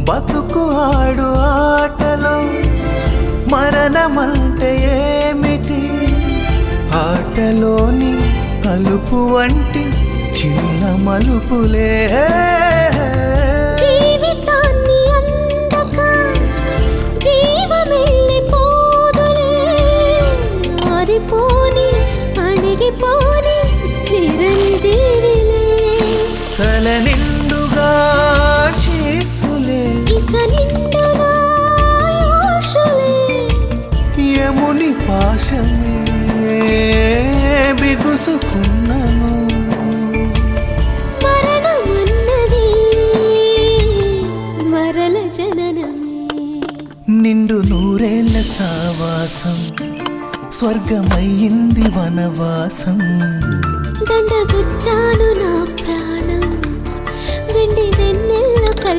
బతుకు ఆడు ఆటలో మరణమంటే ఏమిటి? ఆటలోని అలుపు వంటి చిన్న మలుపులే జీవితాన్ని అందక జీవమెళ్ళిపోదులే, ఆరిపోని అణిగిపోని చిరంజీవిలే. తల నిండుగా శీసులే, ఇక నిండుగా ఆశలే, యముని పాశమే బిగుసుకున్నను. మరణమన్నది మరల జననమే. నిండు నూరేళ్ల సావాసం స్వర్గమయ్యింది వనవాసం. దండగుచ్చాను నా ప్రాణం,